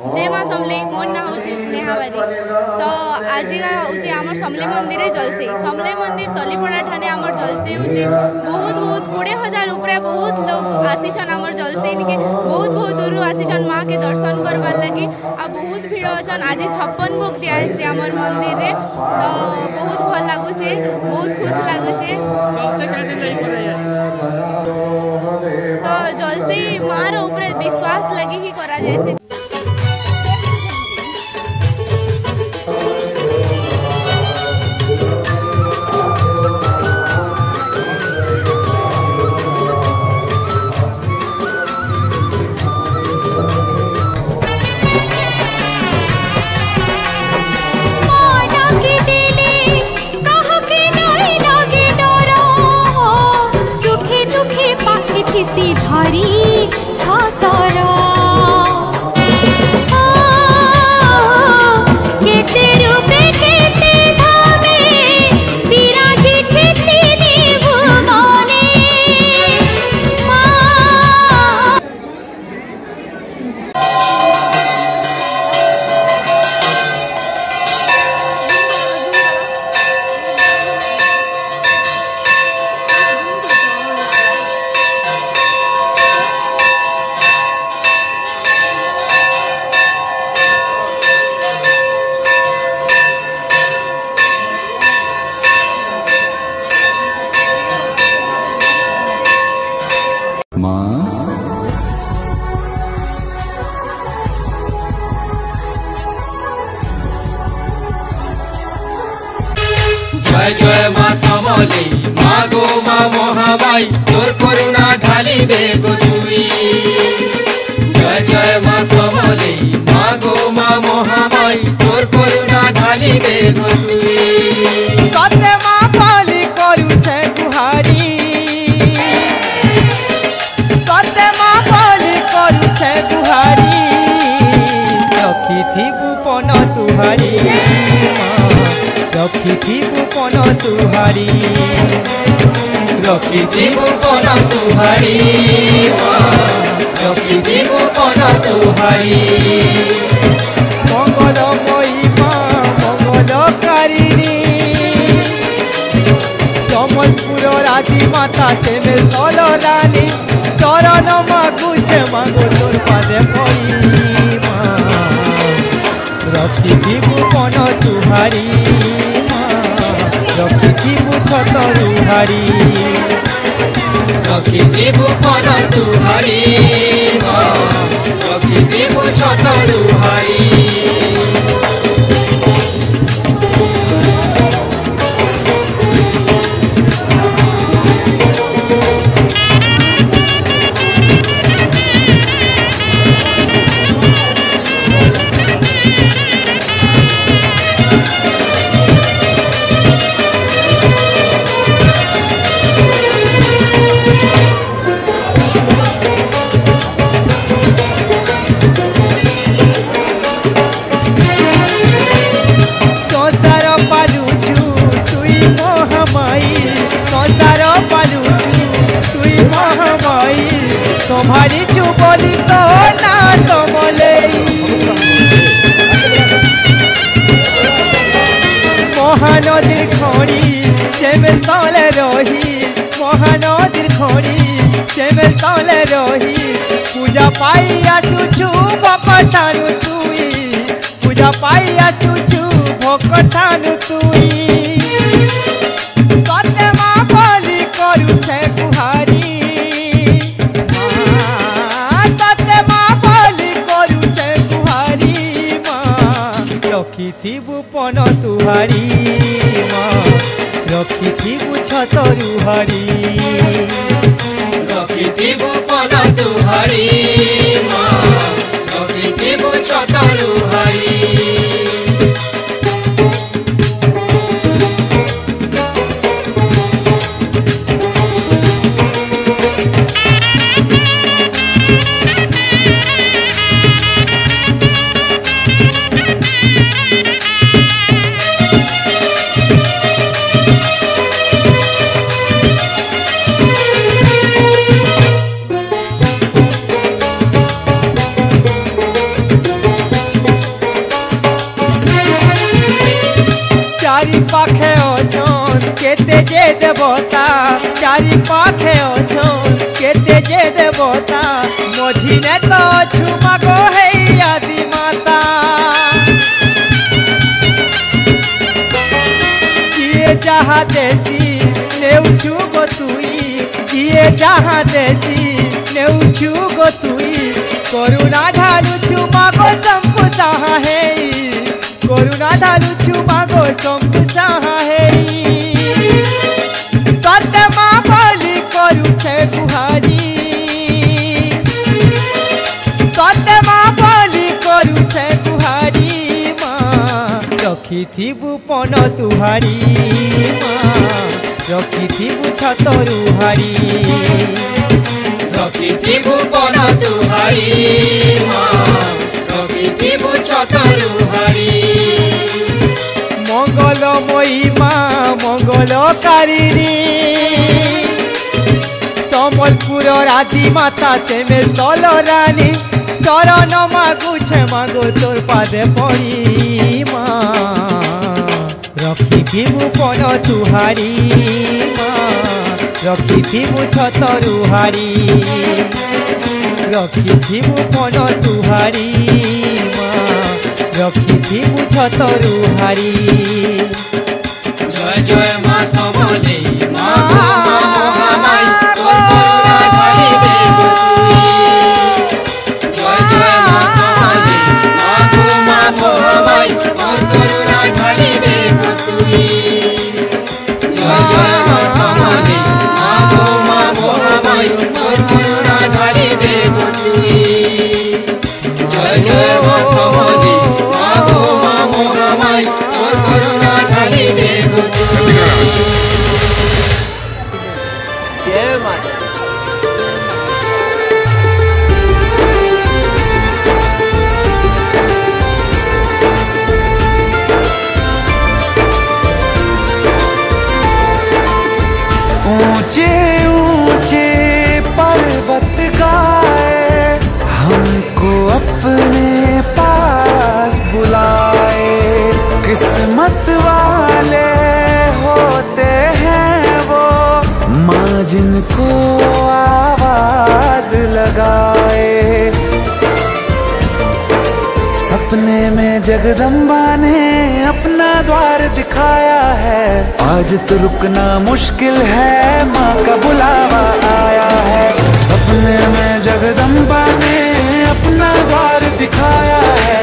जय माँ समले मोर ना हूँ स्नेहा बारिक। तो आज हूँ आम समले मंदिर जलसे समले मंदिर तलीपड़ा ठाने आम जलसे हूँ बहुत बहुत 20,000 उपरे बहुत लोग आसीछन आम जलसे इनके बहुत बहुत दूर आसीछन माँ के दर्शन करवार लगी आ बहुत भीड़ अच्छन। आज 56 भोग दिखासी आम मंदिर रे तो बहुत भल लगुचे बहुत खुश लगुचे। तो जलसे माँ ऊपर विश्वास लगी ही करा जाए। सी धरी छतर केते रूपे केते धामे विराजी छेतिनी भुवने जय जय माँ समले माँ गो माँ महामाई तोर करुणा ढाली दे गो तुई। जय जय माँ समले माँ गो माँ महामाई तोर करुणा ढाली दे गो तुई। कते माँ पाली करू छे गुहारी कते माँ पाली करू छे गुहारी रखी थी बुपन तुहारी रखी थी बुपन तुहारी रखी थी बुपन तुहारी रखी थी बुपन तुहारी। मंगलमयी माँ मंगलकारिणी समलपुर राजी माता से मेल तल रानी चरण मागुछे मागो तोर पादे पड़ी माँ रखी थी बुपन तुहारी रखी थी बुछत रुहारी रखी थी बुपन तुहारी रखी थी बुछत रुहारी। तुम्हारी चुबली तो ना तमले महानदीर खड़ी सेमेल तले रही महानदीर खड़ी सेमेल तले रही पूजा पाइया तुझु भकठानु तुई पूजा पाइया तुझु भकठानु तुई। कते माँ बलि करू छे गुहारी रखी थी बुपन तुहारी माँ रखी थी बुछत रुहारी रखी थी बुपन तुहारी माँ रखी थी बुछत रुहारी। केते जे देवता चारि पाखे अछन केते जे देवता मझिने तो छुमा गो हे आदि माता किए जहाँ देसी नेउछु गो तुई किए जहाँ देसी नेउछु गो तुई करुणा ढालु छुमा गो शंभु जहाँ है करुणा ढालु छुमा गो शंभु जहाँ है तते माँ बोली करू छे गुहारी तते माँ बोली करू छे गुहारी माँ रखी थिबु पन तुहारी माँ रखी थिबु छतरुहारी रखी थिबु पन तुहारी माँ रखी थिबु छतरुहारी मंगलमयी माँ मंगलकारिणी सम्बलपुर राधी माता से में तल रानी चरण मागुछे मागो तोर पादे पड़ी माँ रखी थिबु पन तुहारी माँ रखी थिबु छतरुहारी रखी थिबु पन तुहारी माँ रखी थिबु छतरुहारी जय जय माँ समले माँ गो माँ महामाई तोर करुणा ढाली दे गो तुई जय जय माँ समले माँ गो माँ महामाई तोर करुणा ढाली दे गो तुई जय जय माँ समले माँ गो माँ महामाई तोर करुणा ढाली दे गो तुई जय जय माँ समले माँ गो माँ महामाई तोर करुणा ढाली दे गो तुई जय माता ऊंचे ऊंचे पर्वत गाए हमको अपने पास बुलाए किस्मत वाले होते हैं वो माँ जिनको आवाज लगाए सपने में जगदम्बा ने अपना द्वार दिखाया है आज तो रुकना मुश्किल है माँ का बुलावा आया है सपने में जगदम्बा ने अपना द्वार दिखाया है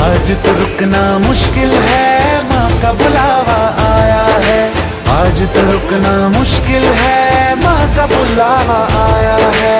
आज तो रुकना मुश्किल है माँ का बुलावा आया है आज तो रुकना मुश्किल है माँ का बुलावा आया है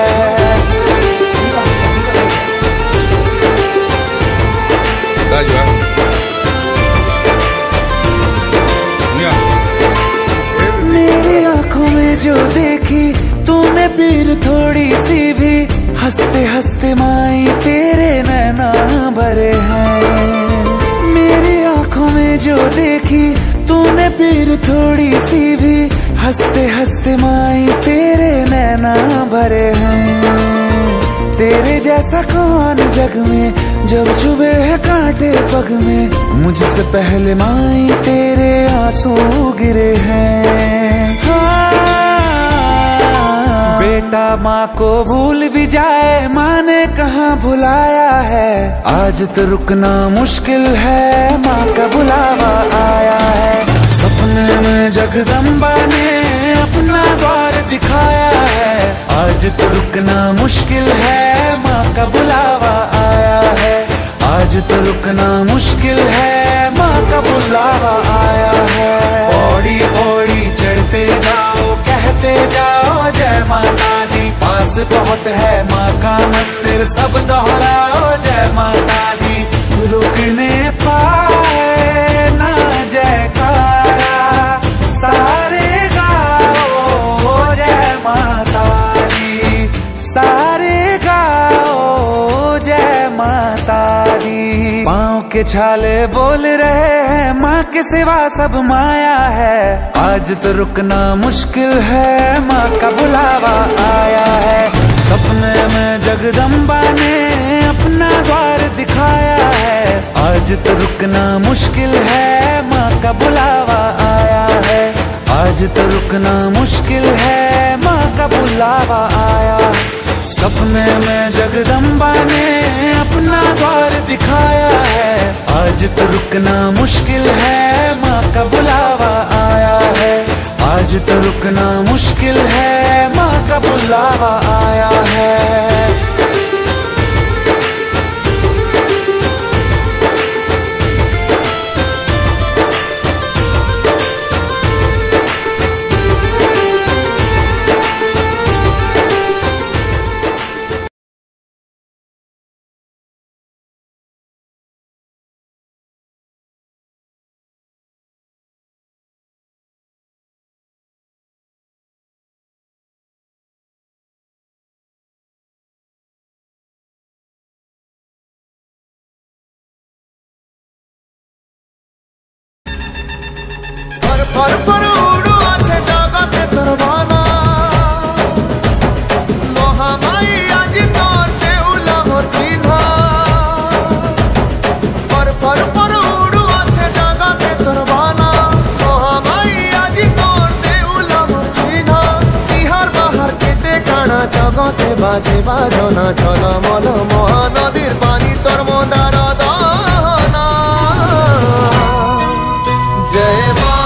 मेरी आंखों में जो देखी तूने पीर थोड़ी सी भी हंसते हंसते माई तेरे नैना भरे हैं मेरी आंखों में जो देखी तूने पीर थोड़ी सी भी हंसते हंसते माई तेरे नैना भरे हैं तेरे जैसा कौन जग में जब चुभे है कांटे पग में मुझसे पहले माई तेरे आंसू गिरे हैं बेटा माँ को भूल भी जाए माँ ने कहाँ भुलाया है आज तो रुकना मुश्किल है माँ का बुलावा आया है सपने में जगदम्बा ने अपना द्वार दिखाया है आज तो रुकना मुश्किल है माँ का बुलावा आया है आज तो रुकना मुश्किल है माँ का बुलावा आया है पौड़ी पौड़ी चढ़ते जाओ कहते जाओ जय माता दी पास बहुत है माँ का मंदिर सब दोहराओ जय माता दी रुकने पाए ना जयकारा सारे गाओ जय माता दी सारे गाओ जय माता दी पाँव के छाले बोल रहे हैं माँ के सिवा सब माया है आज तो रुकना मुश्किल है माँ का बुलावा आया है सपने में जगदम्बा ने अपना द्वार दिखाया है आज तो रुकना मुश्किल है माँ का बुलावा आया है आज आज तो रुकना मुश्किल है, माँ का बुलावा आया। सपने में जगदम्बा ने अपना द्वार दिखाया है। आज तो रुकना मुश्किल है, माँ का बुलावा आया है। आज तो रुकना मुश्किल है, माँ का बुलावा आया है। पर पर उड़ो আছে জগতে তোর বানা মহামাই আজ তোর দেউলা মোর চিহ্না पर উড়ো আছে জগতে তোর বানা মহামাই আজ তোর দেউলা মোর চিহ্না ইহার বাহার কেতে কানা জগতে বাজে বাজনা ঝলমল মহানদীর পানি তোর মন্দার দানা জয় মা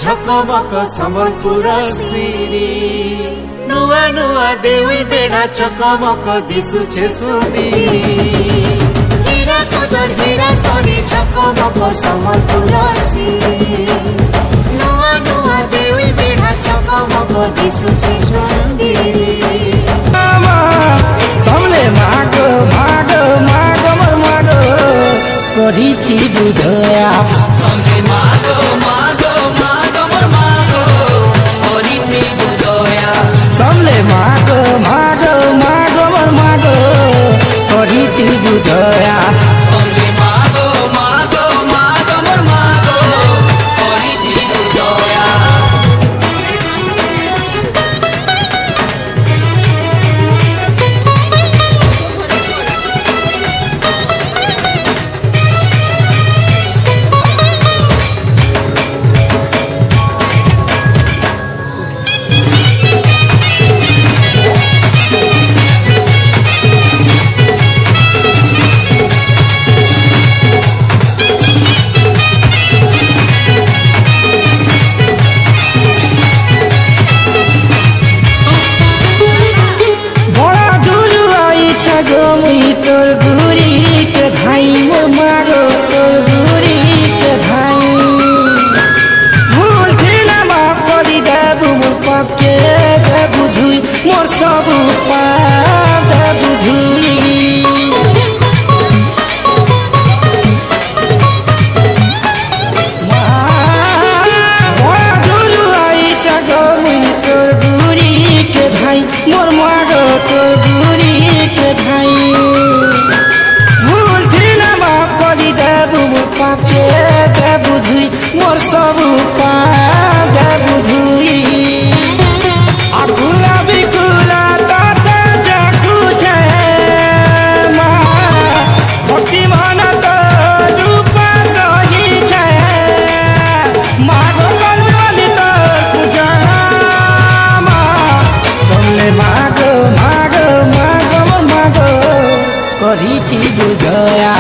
ঝকমক সম্বলপুর সিরি নুয়া নুয়া দেউল বেড়া চকমক দিশুছে সুন্দরী হীরা কুদর হীরা সরি ঝকমক সম্বলপুর সিরি নুয়া নুয়া দেউল বেড়া চকমক দিশুছে সুন্দরী সামনে মাগো মাগো মাগো মোর মাগো করিছি বুঝয়া সামনে মাগো মাগো মাগো মোর মাগো করিছি বুঝয়া সামনে মাগো মাগো মাগো মোর মাগো করিছি বুঝয়া সামনে মাগো মাগো মাগো মোর মাগো করিছি বুঝয়া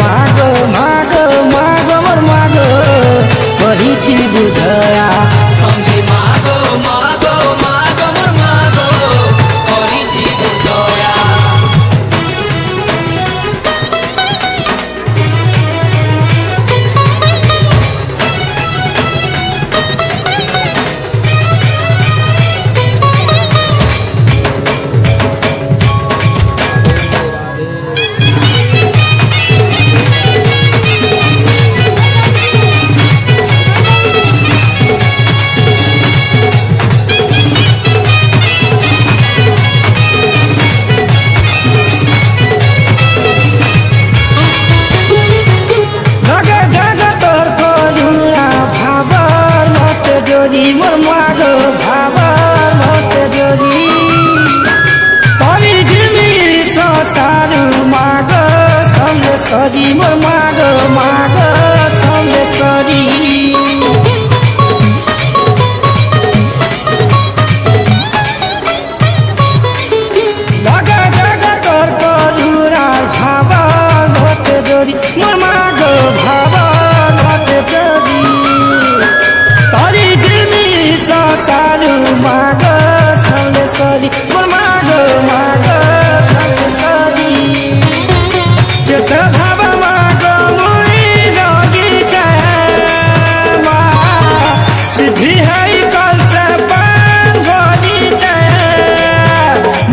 मागो मागो मोर मागो करिछि बुझया सरी मोर माग माग समलेश्वरी लगा जगा कर करुरा भावा घटे डोरी मोर माग भावा घटे डोरी तरी जिमी चालू माग समलेश्वरी मोर माग माग समलेश्वरी केत भावा माग मुई लगी मा सिद्धि है कल से पांगोली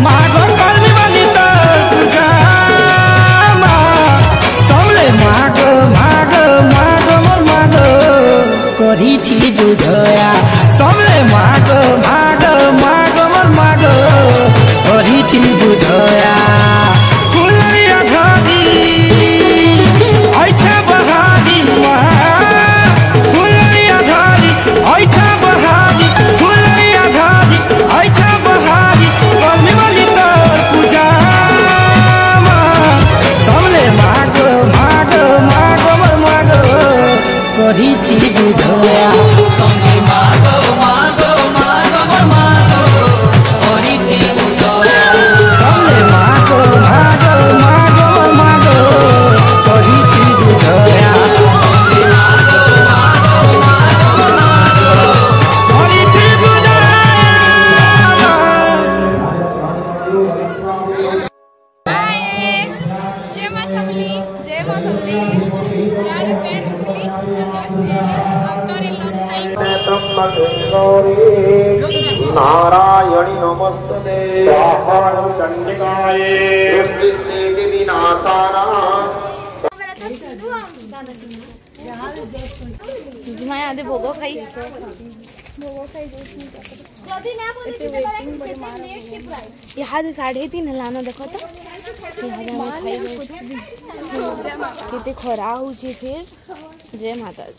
माग कलमी वाली तो पूजा समले माग माग माग मोर माग करी थी बुझया समले माग माग माग मोर माग करी थी बुझया फुलरिया घादी ऐछा बहादी फुलरिया घादी ऐछा बहादी फुलरिया घादी ऐछा बहादी कलमी वाली तो पूजा समले माग माग माग मोर माग करी थी बुझया समले माग माग माग मोर माग करी थी बुझया समले माग माग माग मोर माग करी थी बुझया समले माग माग माग मोर माग करी थी बुझया जय मां समली जय मां समली यार पेट टुकली just really after a long time नारायणी नमस्ते चंडिकाये सृष्टि विनाशाना मैं आधे भोगो खाई यहाँ 3:30 लाना देखो तो यहाँ केते खरा हो फिर जय माता दी।